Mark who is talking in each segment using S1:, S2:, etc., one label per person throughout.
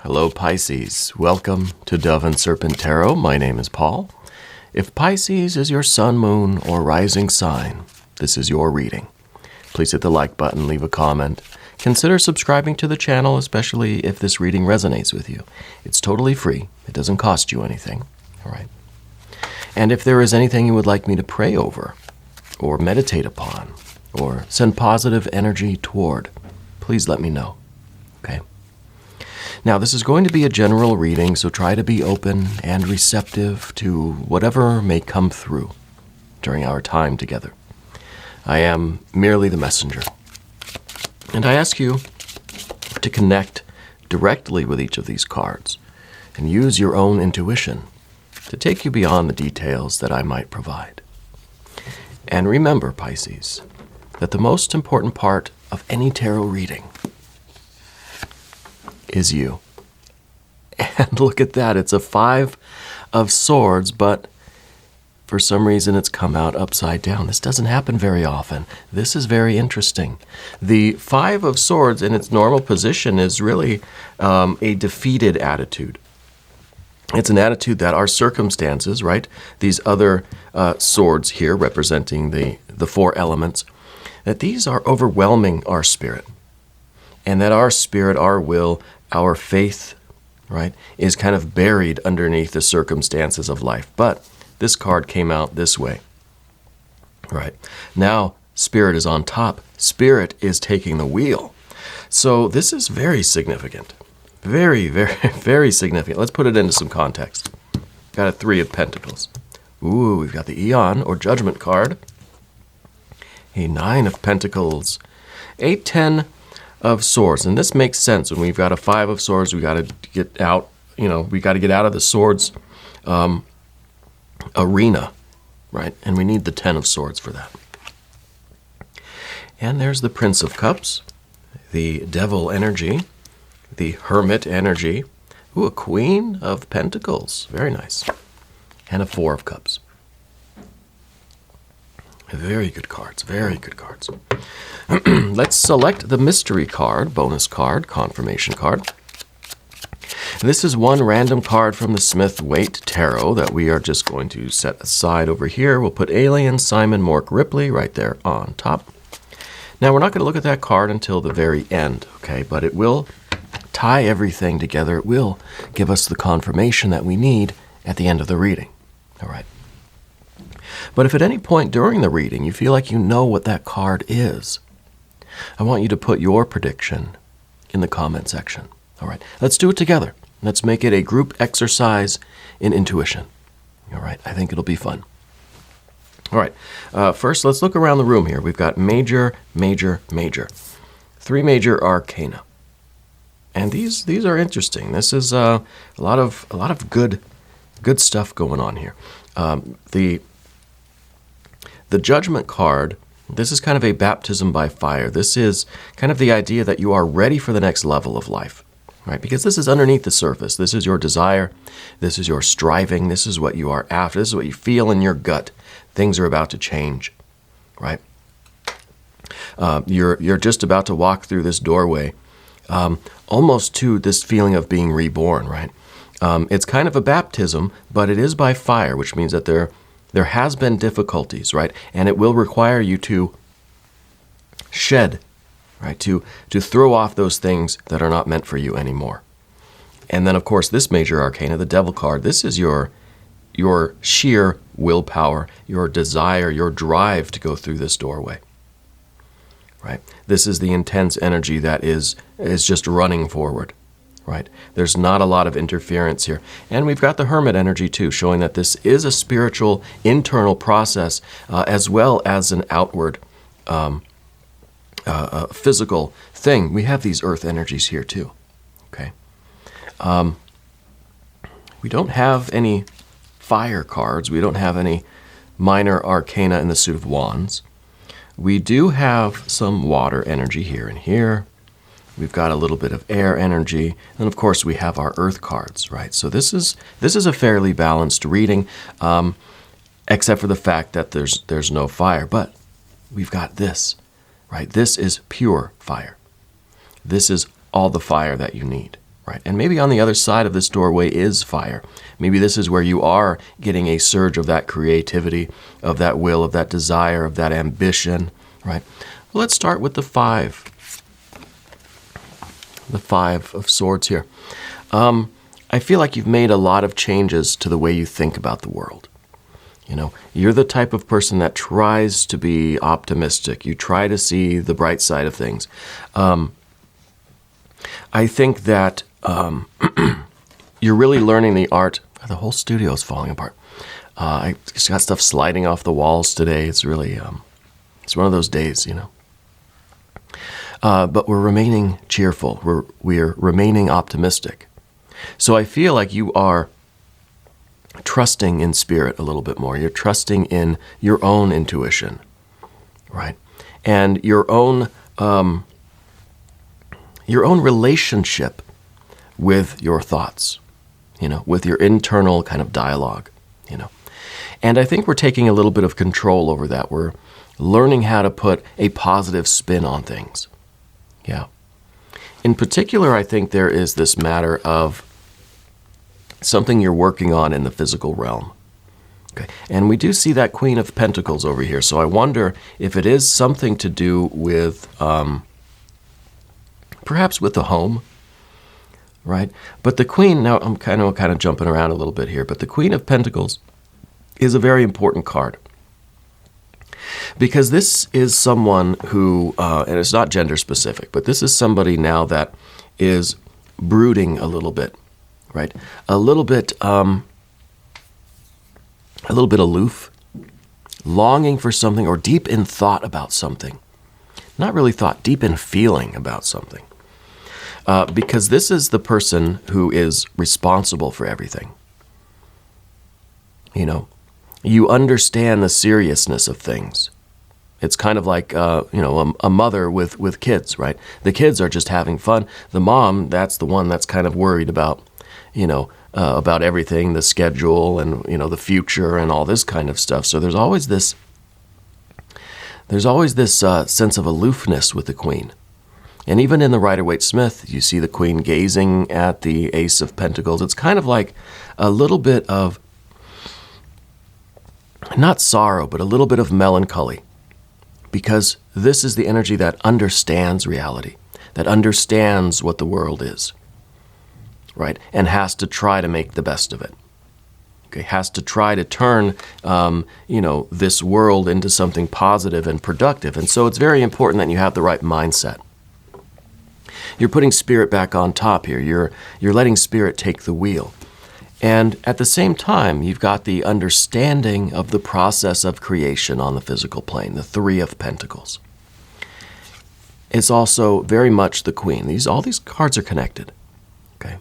S1: Hello, Pisces. Welcome to Dove and Serpent Tarot. My name is Paul. If Pisces is your sun, moon, or rising sign, this is your reading. Please hit the like button, leave a comment. Consider subscribing to the channel, especially if this reading resonates with you. It's totally free. It doesn't cost you anything. All right. And if there is anything you would like me to pray over, or meditate upon, or send positive energy toward, please let me know. Okay? Now, this is going to be a general reading, so try to be open and receptive to whatever may come through during our time together. I am merely the messenger. And I ask you to connect directly with each of these cards and use your own intuition to take you beyond the details that I might provide. And remember, Pisces, that the most important part of any tarot reading is you. And look at that, it's a 5 of Swords, but for some reason it's come out upside down. This doesn't happen very often. This is very interesting. The 5 of Swords in its normal position is really a defeated attitude. It's an attitude that our circumstances, right, these other swords here representing the 4 elements, that these are overwhelming our spirit. And that our spirit, our will, our faith, right, is kind of buried underneath the circumstances of life. But this card came out this way, right? Now, Spirit is on top. Spirit is taking the wheel. So this is very significant. Very, very, very significant. Let's put it into some context. Got a 3 of Pentacles. Ooh, we've got the Eon or Judgment card. A 9 of Pentacles. A 10 of Swords. And this makes sense. When we've got a 5 of Swords, we got to get out, we got to get out of the Swords arena, right? And we need the 10 of Swords for that. And there's the Prince of Cups, the Devil energy, the Hermit energy. Ooh, a Queen of Pentacles. Very nice. And a 4 of Cups. Very good cards. Very good cards. Let's select the mystery card, bonus card, confirmation card. This is one random card from the Smith-Waite Tarot that we are just going to set aside over here. We'll put Alien Simon Mork Ripley right there on top. Now, we're not going to look at that card until the very end, okay? But it will tie everything together. It will give us the confirmation that we need at the end of the reading, all right? But if at any point during the reading you feel like you know what that card is, I want you to put your prediction in the comment section. All right, let's do it together. Let's make it a group exercise in intuition. All right, I think it'll be fun. All right, first let's look around the room here. We've got major, major, major. 3 major arcana. And these are interesting. This is a lot of good stuff going on here. The Judgment card, this is kind of a baptism by fire. This is kind of the idea that you are ready for the next level of life, right? Because this is underneath the surface. This is your desire. This is your striving. This is what you are after. This is what you feel in your gut. Things are about to change, right? You're just about to walk through this doorway, almost to this feeling of being reborn, right? It's kind of a baptism, but it is by fire, which means that there has been difficulties, right? And it will require you to shed, right? To throw off those things that are not meant for you anymore. And then, of course, this major arcana, the Devil card, this is your sheer willpower, your desire, your drive to go through this doorway, right? This is the intense energy that is just running forward. Right? There's not a lot of interference here. And we've got the Hermit energy too, showing that this is a spiritual, internal process as well as an outward physical thing. We have these earth energies here too. Okay. We don't have any fire cards. We don't have any minor arcana in the suit of wands. We do have some water energy here and here. We've got a little bit of air energy, and of course we have our earth cards, right? So this is a fairly balanced reading, except for the fact that there's no fire. But we've got this, right? This is pure fire. This is all the fire that you need, right? right? And maybe on the other side of this doorway is fire. Maybe this is where you are getting a surge of that creativity, of that will, of that desire, of that ambition, right? Well, let's start with the 5. The 5 of Swords here. I feel like you've made a lot of changes to the way you think about the world. You know, you're the type of person that tries to be optimistic. You try to see the bright side of things. I think that you're really learning the art. The whole studio is falling apart. I just got stuff sliding off the walls today. It's really, it's one of those days, you know. But we're remaining cheerful. We're remaining optimistic. So I feel like you are trusting in spirit a little bit more. You're trusting in your own intuition, right? And your own relationship with your thoughts, you know, with your internal kind of dialogue, you know. And I think we're taking a little bit of control over that. We're learning how to put a positive spin on things. Yeah. In particular, I think there is this matter of something you're working on in the physical realm. Okay. And we do see that Queen of Pentacles over here. So I wonder if it is something to do with, perhaps with the home, right? But the Queen, now I'm kind of jumping around a little bit here, but the Queen of Pentacles is a very important card. Because this is someone who, and it's not gender specific, but this is somebody now that is brooding a little bit, right? A little bit aloof, longing for something, or deep in thought about something. Not really thought, deep in feeling about something. Because this is the person who is responsible for everything. You know, you understand the seriousness of things. It's kind of like, a mother with kids, right? The kids are just having fun. The mom, that's the one that's kind of worried about, about everything, the schedule and, the future and all this kind of stuff. So there's always this sense of aloofness with the Queen. And even in the Rider-Waite-Smith, you see the Queen gazing at the Ace of Pentacles. It's kind of like a little bit of, not sorrow, but a little bit of melancholy. Because this is the energy that understands reality, that understands what the world is, right? And has to try to make the best of it. Okay, has to try to turn, this world into something positive and productive. And so it's very important that you have the right mindset. You're putting spirit back on top here. You're letting spirit take the wheel. And at the same time, you've got the understanding of the process of creation on the physical plane, the 3 of Pentacles. It's also very much the Queen. All these cards are connected. Okay?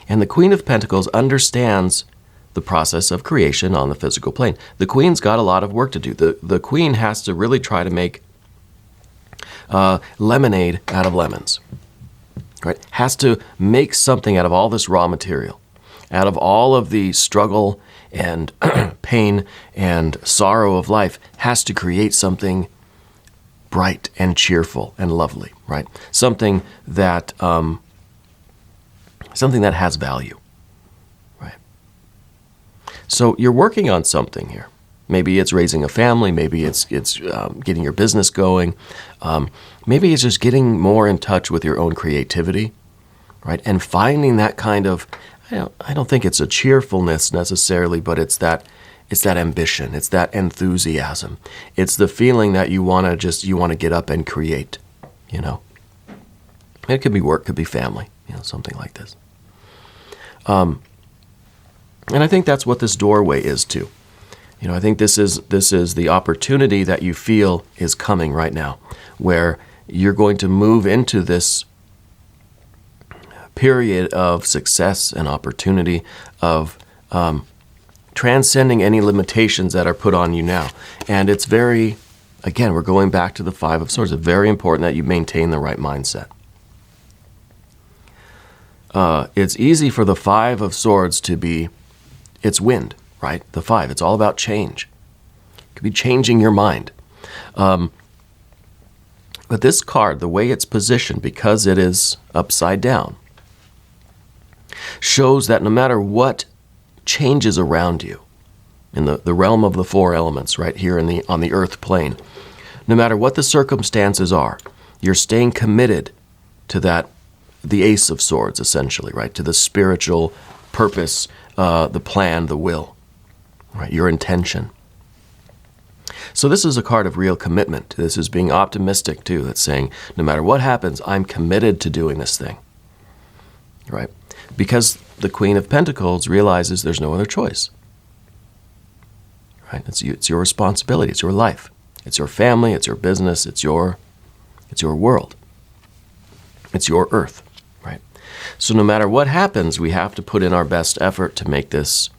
S1: And the Queen of Pentacles understands the process of creation on the physical plane. The Queen's got a lot of work to do. The Queen has to really try to make lemonade out of lemons. Right? Has to make something out of all this raw material. Out of all of the struggle and pain and sorrow of life, has to create something bright and cheerful and lovely, right? Something that has value, right? So you're working on something here. Maybe it's raising a family. Maybe it's getting your business going. Maybe it's just getting more in touch with your own creativity, right? And finding that kind of, I don't think it's a cheerfulness necessarily, but it's that ambition, it's that enthusiasm. It's the feeling that you want to get up and create, It could be work, could be family, something like this. And I think that's what this doorway is too. I think this is the opportunity that you feel is coming right now, where you're going to move into this period of success and opportunity, of transcending any limitations that are put on you now. And it's very, again, we're going back to the 5 of Swords. It's very important that you maintain the right mindset. It's easy for the 5 of Swords to be, it's wind, right? The 5, it's all about change. It could be changing your mind. But this card, the way it's positioned, because it is upside down, shows that no matter what changes around you, in the realm of the four elements, right here on the earth plane, no matter what the circumstances are, you're staying committed to that, the Ace of Swords, essentially, right? To the spiritual purpose, the plan, the will, right? Your intention. So this is a card of real commitment. This is being optimistic, too. It's saying, no matter what happens, I'm committed to doing this thing, right? Because the Queen of Pentacles realizes there's no other choice, right? It's your responsibility. It's your life. It's your family. It's your business. It's your world. It's your earth, right? So no matter what happens, we have to put in our best effort to make this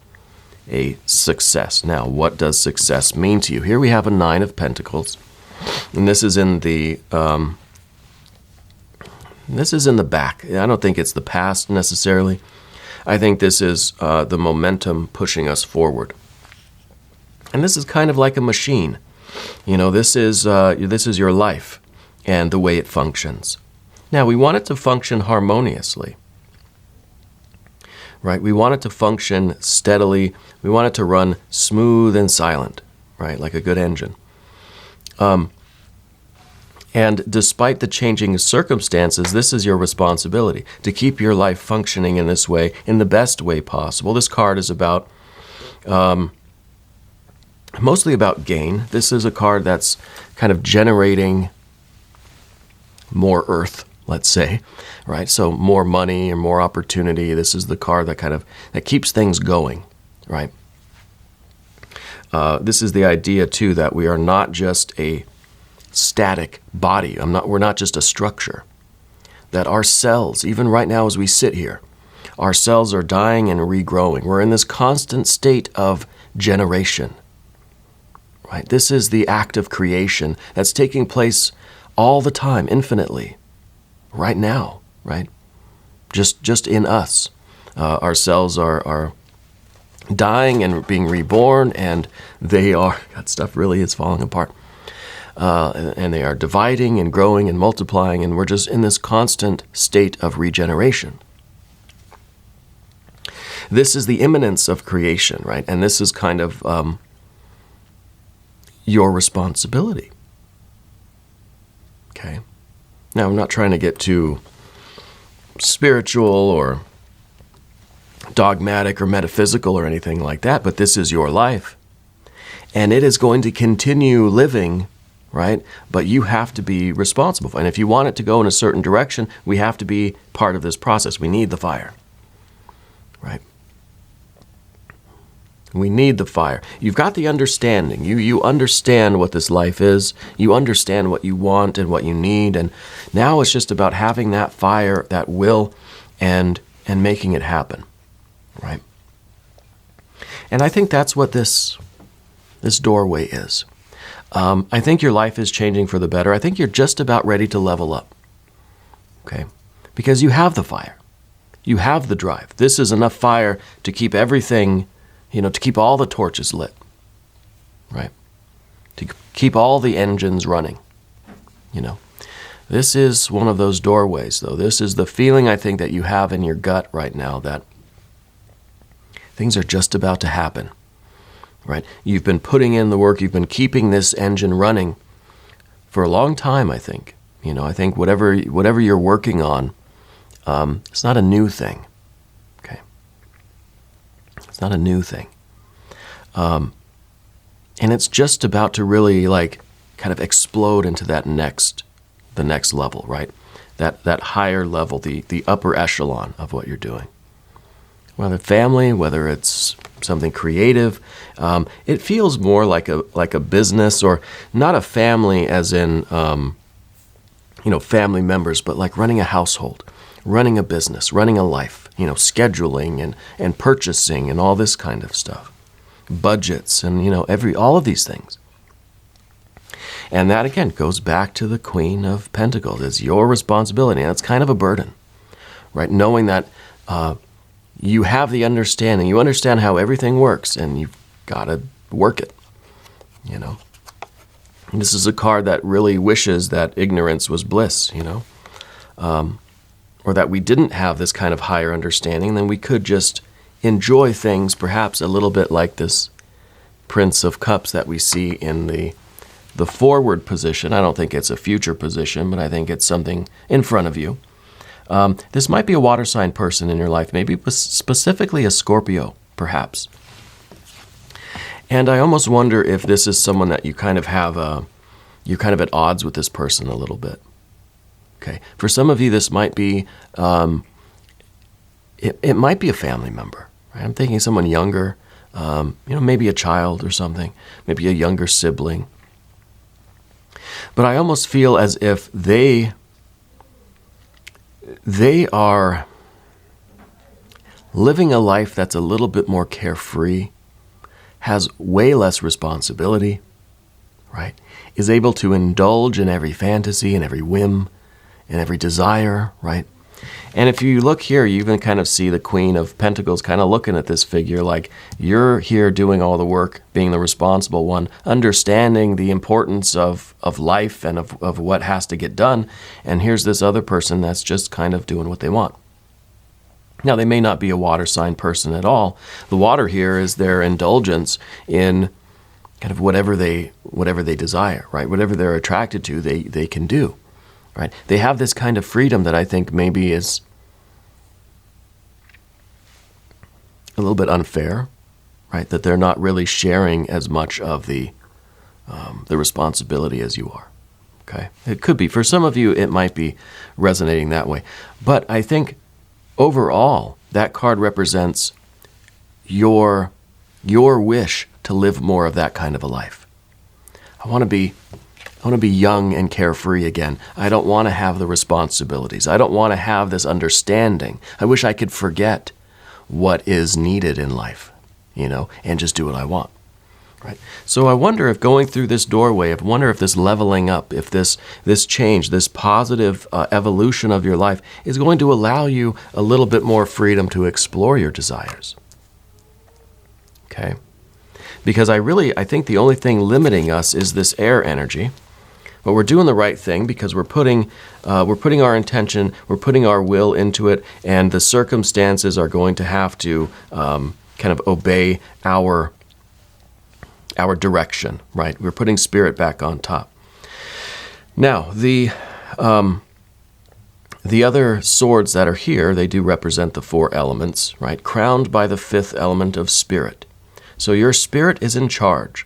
S1: a success. Now, what does success mean to you? Here we have a Nine of Pentacles, and this is in the back. I don't think it's the past necessarily. I think this is the momentum pushing us forward. And this is kind of like a machine. This is your life and the way it functions. Now, we want it to function harmoniously, right? We want it to function steadily. We want it to run smooth and silent, right? Like a good engine. And despite the changing circumstances, this is your responsibility to keep your life functioning in this way, in the best way possible. This card is about, mostly about gain. This is a card that's kind of generating more earth, let's say, right? So more money and more opportunity. This is the card that keeps things going, right? This is the idea too that we are not just a static body. We're not just a structure. That our cells, even right now as we sit here, our cells are dying and regrowing. We're in this constant state of generation, right? This is the act of creation that's taking place all the time, infinitely, right now, right? Just in us. Our cells are dying and being reborn, and that stuff really is falling apart. And they are dividing and growing and multiplying, and we're just in this constant state of regeneration. This is the imminence of creation, right? And this is kind of your responsibility. Okay? Now, I'm not trying to get too spiritual or dogmatic or metaphysical or anything like that, but this is your life. And it is going to continue living, right? But you have to be responsible. And if you want it to go in a certain direction, we have to be part of this process. We need the fire, right? We need the fire. You've got the understanding. You understand what this life is. You understand what you want and what you need. And now it's just about having that fire, that will, and making it happen, right? And I think that's what this doorway is. I think your life is changing for the better. I think you're just about ready to level up, okay? Because you have the fire. You have the drive. This is enough fire to keep everything, to keep all the torches lit, right? To keep all the engines running, This is one of those doorways, though. This is the feeling I think that you have in your gut right now that things are just about to happen, right? You've been putting in the work. You've been keeping this engine running for a long time, I think. I think whatever you're working on, it's not a new thing, okay? It's not a new thing. And it's just about to really, kind of explode into the next level, right? That higher level, the upper echelon of what you're doing. Whether family, whether it's something creative, it feels more like a business, or not a family as in family members, but like running a household, running a business, running a life, scheduling and purchasing and all this kind of stuff, budgets and all of these things. And that again goes back to the Queen of Pentacles. It's your responsibility, and it's kind of a burden, right? Knowing that you have the understanding, you understand how everything works, and you've got to work it, And this is a card that really wishes that ignorance was bliss, or or that we didn't have this kind of higher understanding, then we could just enjoy things perhaps a little bit like this Prince of Cups that we see in the forward position. I don't think it's a future position, but I think it's something in front of you. This might be a water sign person in your life, maybe specifically a Scorpio, perhaps. And I almost wonder if this is someone that you kind of have, you're kind of at odds with this person a little bit. Okay. For some of you, this might be, it might be a family member. Right? I'm thinking someone younger, maybe a child or something, maybe a younger sibling. But I almost feel as if they are living a life that's a little bit more carefree, has way less responsibility, right? Is able to indulge in every fantasy and every whim and every desire, right? And if you look here, you even kind of see the Queen of Pentacles kind of looking at this figure like, you're here doing all the work, being the responsible one, understanding the importance of life and of what has to get done. And here's this other person that's just kind of doing what they want. Now, they may not be a water sign person at all. The water here is their indulgence in kind of whatever they desire, right? Whatever they're attracted to, they can do, right? They have this kind of freedom that I think maybe is a little bit unfair, right? That they're not really sharing as much of the responsibility as you are, okay? It could be. For some of you, it might be resonating that way. But I think overall, that card represents your wish to live more of that kind of a life. I want to be young and carefree again. I don't want to have the responsibilities. I don't want to have this understanding. I wish I could forget what is needed in life, and just do what I want. Right? So I wonder if going through this doorway, I wonder if this leveling up, if this change, this positive evolution of your life is going to allow you a little bit more freedom to explore your desires. Okay? Because I think the only thing limiting us is this air energy. But we're doing the right thing because we're putting our intention, we're putting our will into it, and the circumstances are going to have to kind of obey our direction, right? We're putting spirit back on top. Now, the other swords that are here, they do represent the 4 elements, right? Crowned by the 5th element of spirit. So your spirit is in charge,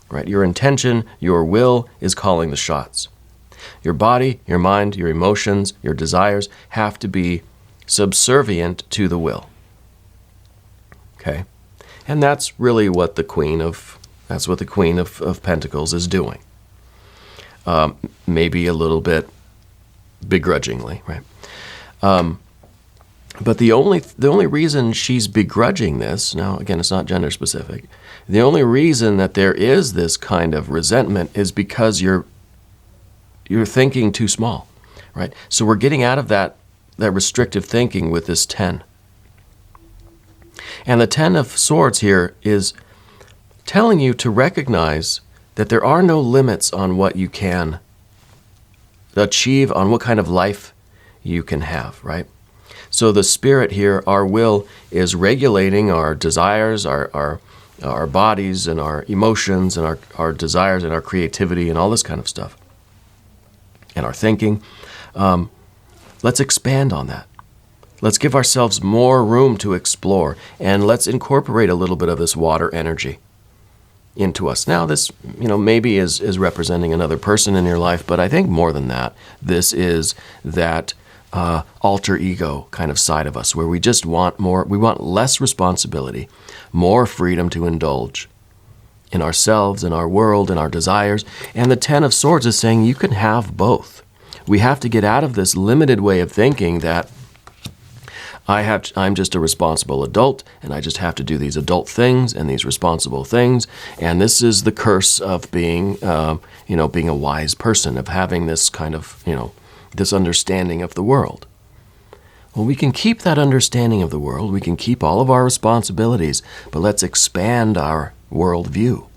S1: right? Your intention, your will is calling the shots. Your body, your mind, your emotions, your desires have to be subservient to the will. Okay? And that's really what the Queen of Pentacles is doing. Maybe a little bit begrudgingly, right? But the only reason she's begrudging this, now again, it's not gender specific, the only reason that there is this kind of resentment is because you're thinking too small, right? So we're getting out of that restrictive thinking with this 10. And the 10 of Swords here is telling you to recognize that there are no limits on what you can achieve, on what kind of life you can have, right? So the spirit here, our will, is regulating our desires, our bodies and our emotions and our desires and our creativity and all this kind of stuff. And our thinking. Let's expand on that. Let's give ourselves more room to explore, and let's incorporate a little bit of this water energy into us. Now, this, maybe is representing another person in your life, but I think more than that, this is that alter ego kind of side of us where we just want more, we want less responsibility, more freedom to indulge in ourselves, in our world, in our desires. And the 10 of Swords is saying you can have both. We have to get out of this limited way of thinking that I'm just a responsible adult and I just have to do these adult things and these responsible things. And this is the curse of being, being a wise person, of having this kind of, this understanding of the world. Well, we can keep that understanding of the world. We can keep all of our responsibilities, but let's expand our worldview,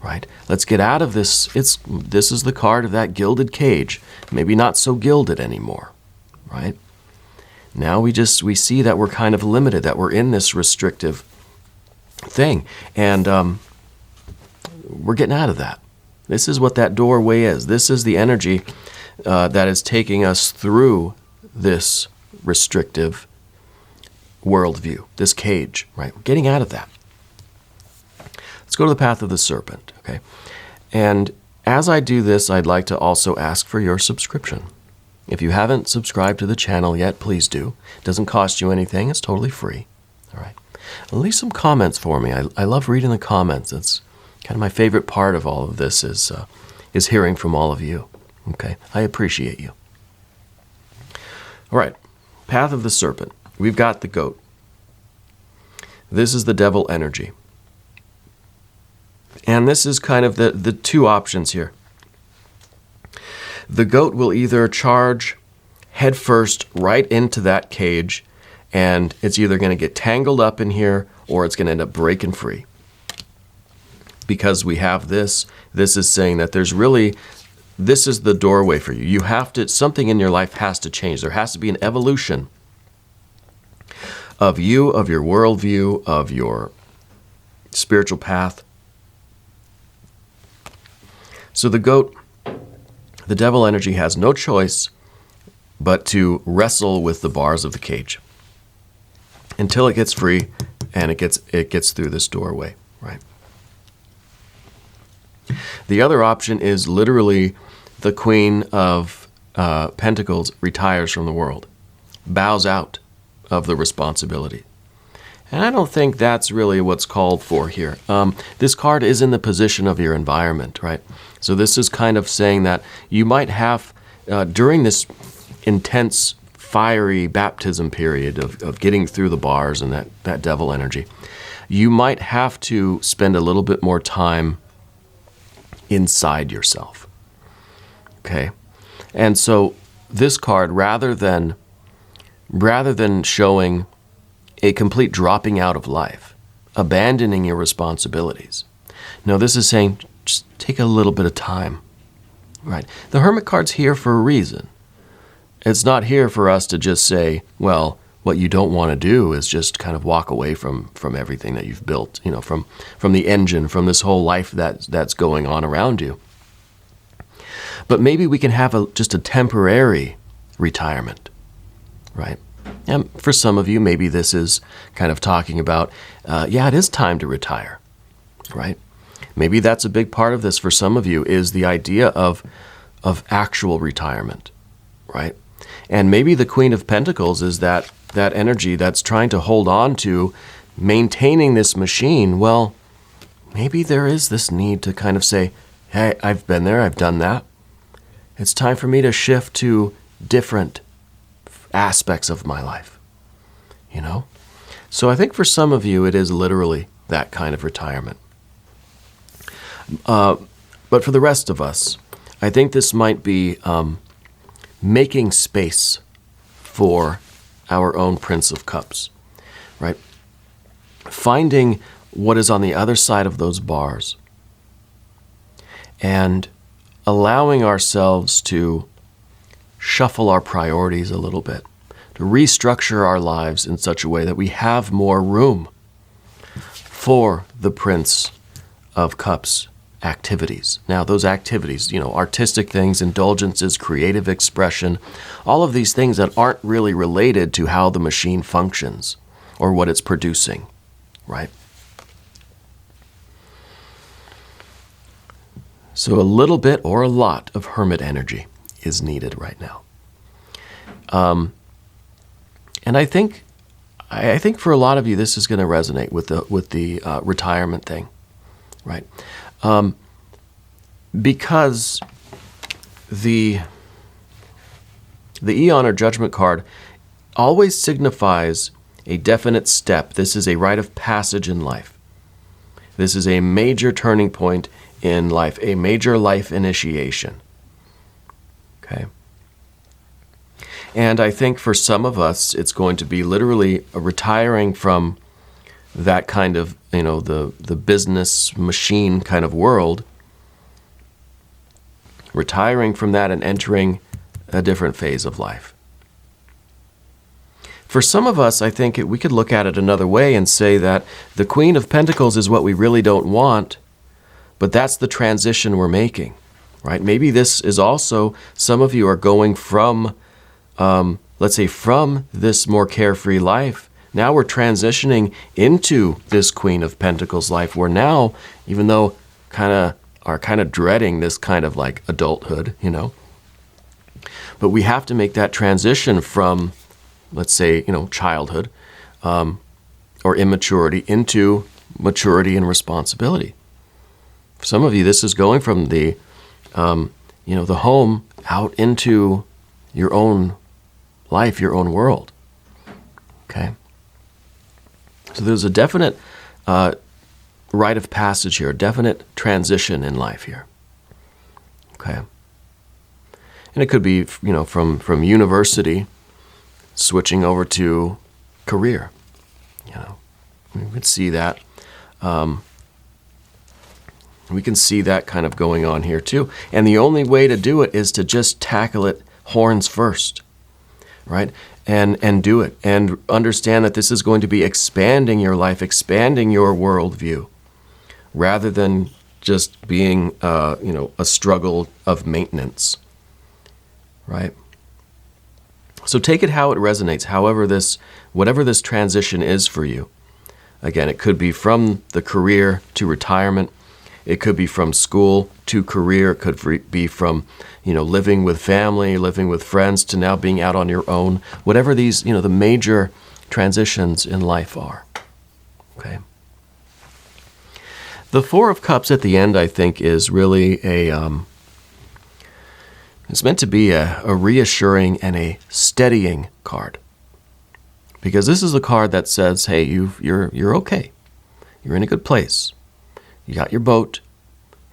S1: right? Let's get out of this. This is the card of that gilded cage, maybe not so gilded anymore, right? Now we see that we're kind of limited, that we're in this restrictive thing. And we're getting out of that. This is what that doorway is. This is the energy that is taking us through this restrictive worldview, this cage, right? We're getting out of that. Let's go to the path of the serpent, okay? And as I do this, I'd like to also ask for your subscription. If you haven't subscribed to the channel yet, please do. It doesn't cost you anything. It's totally free, all right? Leave some comments for me. I love reading the comments. It's kind of my favorite part of all of this is hearing from all of you, okay? I appreciate you. All right, path of the serpent. We've got the goat. This is the devil energy. And this is kind of the two options here. The goat will either charge headfirst right into that cage, and it's either going to get tangled up in here or it's going to end up breaking free. Because we have this is saying that this is the doorway for you. You have to, something in your life has to change. There has to be an evolution of you, of your worldview, of your spiritual path. So the goat, the devil energy, has no choice but to wrestle with the bars of the cage until it gets free and it gets through this doorway, right? The other option is literally the Queen of Pentacles retires from the world, bows out of the responsibility. And I don't think that's really what's called for here. This card is in the position of your environment, right? So this is kind of saying that you might have, during this intense, fiery baptism period of getting through the bars and that devil energy, you might have to spend a little bit more time inside yourself, okay? And so this card, rather than showing a complete dropping out of life, abandoning your responsibilities, no, this is saying just take a little bit of time, right? The Hermit card's here for a reason. It's not here for us to just say, well, what you don't want to do is just kind of walk away from everything that you've built, you know, from the engine, from this whole life that's going on around you. But maybe we can have just a temporary retirement, right? And for some of you, maybe this is kind of talking about, it is time to retire, right? Maybe that's a big part of this for some of you, is the idea of actual retirement, right? And maybe the Queen of Pentacles is that energy that's trying to hold on to maintaining this machine. Well, maybe there is this need to kind of say, hey, I've been there, I've done that. It's time for me to shift to different aspects of my life, you know? So I think for some of you, it is literally that kind of retirement. But for the rest of us, I think this might be making space for our own Prince of Cups, right? Finding what is on the other side of those bars and allowing ourselves to shuffle our priorities a little bit, to restructure our lives in such a way that we have more room for the Prince of Cups activities. Now, those activities, you know, artistic things, indulgences, creative expression, all of these things that aren't really related to how the machine functions or what it's producing, right? So a little bit or a lot of hermit energy is needed right now. And I think for a lot of you, this is going to resonate with the retirement thing, right? Because the Eon or Judgment card always signifies a definite step. This is a rite of passage in life. This is a major turning point in life, a major life initiation. Okay? And I think for some of us, it's going to be literally retiring from that kind of, you know, the business machine kind of world, retiring from that and entering a different phase of life. For some of us, I think we could look at it another way and say that the Queen of Pentacles is what we really don't want, but that's the transition we're making, right? Maybe this is also, some of you are going from, let's say, from this more carefree life. Now we're transitioning into this Queen of Pentacles life, where now, even though are kind of dreading this kind of like adulthood, but we have to make that transition from, let's say, childhood or immaturity into maturity and responsibility. For some of you, this is going from the home out into your own life, your own world. Okay? So there's a definite rite of passage here, a definite transition in life here. Okay? And it could be, from university switching over to career. We could see that. We can see that kind of going on here too. And the only way to do it is to just tackle it horns first, right? And do it. And understand that this is going to be expanding your life, expanding your worldview, rather than just being, a struggle of maintenance, right? So take it how it resonates, whatever this transition is for you. Again, it could be from the career to retirement. It could be from school to career. It could be from, living with family, living with friends, to now being out on your own. Whatever these, the major transitions in life are. Okay. The Four of Cups at the end, I think, is really it's meant to be a reassuring and a steadying card. Because this is a card that says, hey, you're okay. You're in a good place. You got your boat,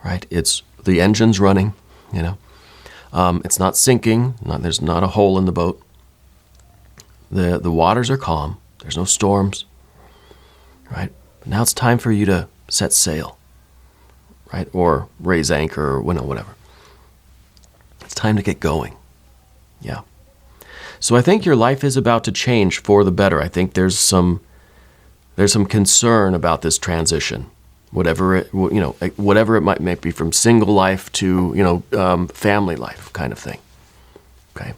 S1: right? The engine's running, It's not sinking. There's not a hole in the boat. The waters are calm. There's no storms, right? But now it's time for you to set sail, right? Or raise anchor, or whatever. It's time to get going. Yeah. So I think your life is about to change for the better. I think there's some concern about this transition. Whatever it might be, from single life to, family life kind of thing. Okay.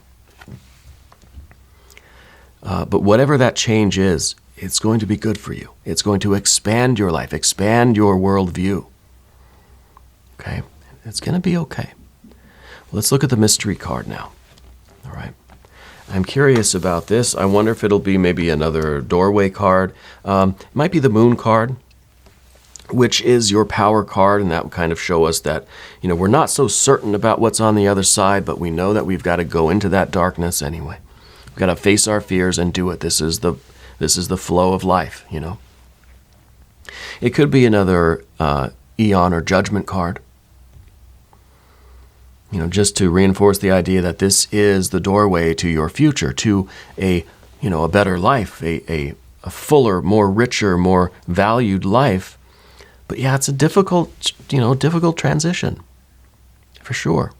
S1: But whatever that change is, it's going to be good for you. It's going to expand your life, expand your worldview. Okay. It's going to be okay. Let's look at the mystery card now. All right. I'm curious about this. I wonder if it'll be maybe another doorway card. It might be the moon card, which is your power card, and that would kind of show us that, we're not so certain about what's on the other side, but we know that we've got to go into that darkness anyway. We've got to face our fears and do it. This is the flow of life, It could be another eon or judgment card, just to reinforce the idea that this is the doorway to your future, to a better life, a fuller, more richer, more valued life. But yeah, it's a difficult transition, for sure.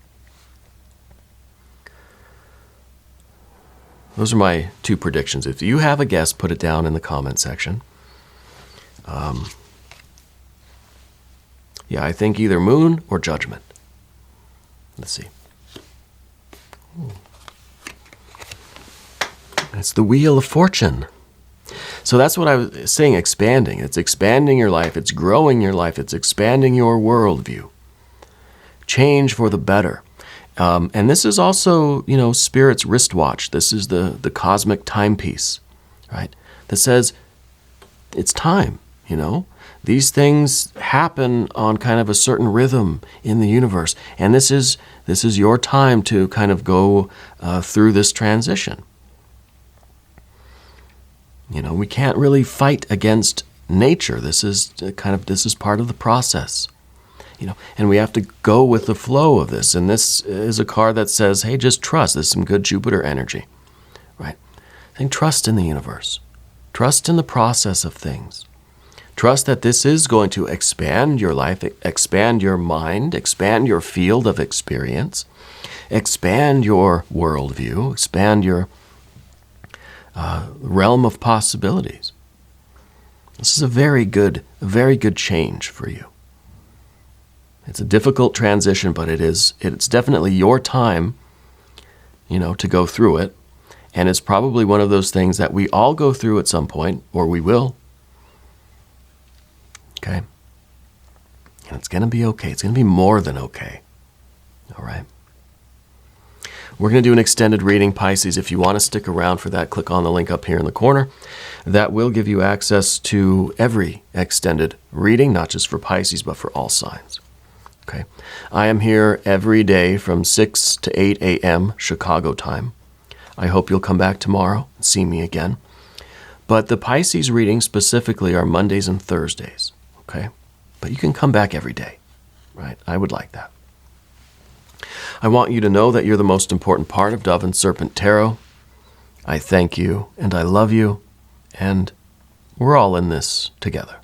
S1: Those are my two predictions. If you have a guess, put it down in the comment section. I think either moon or judgment. Let's see. Ooh. It's the Wheel of Fortune. So that's what I was saying, expanding. It's expanding your life. It's growing your life. It's expanding your worldview. Change for the better. And this is also, Spirit's wristwatch. This is the cosmic timepiece, right? That says it's time, These things happen on kind of a certain rhythm in the universe. And this is your time to kind of go through this transition. We can't really fight against nature. This is part of the process. And we have to go with the flow of this. And this is a card that says, hey, just trust. There's some good Jupiter energy, right? I think trust in the universe. Trust in the process of things. Trust that this is going to expand your life, expand your mind, expand your field of experience, expand your worldview, expand your realm of possibilities. This is a very good change for you. It's a difficult transition, but it's definitely your time, to go through it. And it's probably one of those things that we all go through at some point, or we will. Okay? And it's going to be okay. It's going to be more than okay. All right? We're going to do an extended reading, Pisces. If you want to stick around for that, click on the link up here in the corner. That will give you access to every extended reading, not just for Pisces, but for all signs. Okay? I am here every day from 6 to 8 a.m. Chicago time. I hope you'll come back tomorrow and see me again. But the Pisces readings specifically are Mondays and Thursdays, okay? But you can come back every day, right? I would like that. I want you to know that you're the most important part of Dove and Serpent Tarot. I thank you and I love you, and we're all in this together.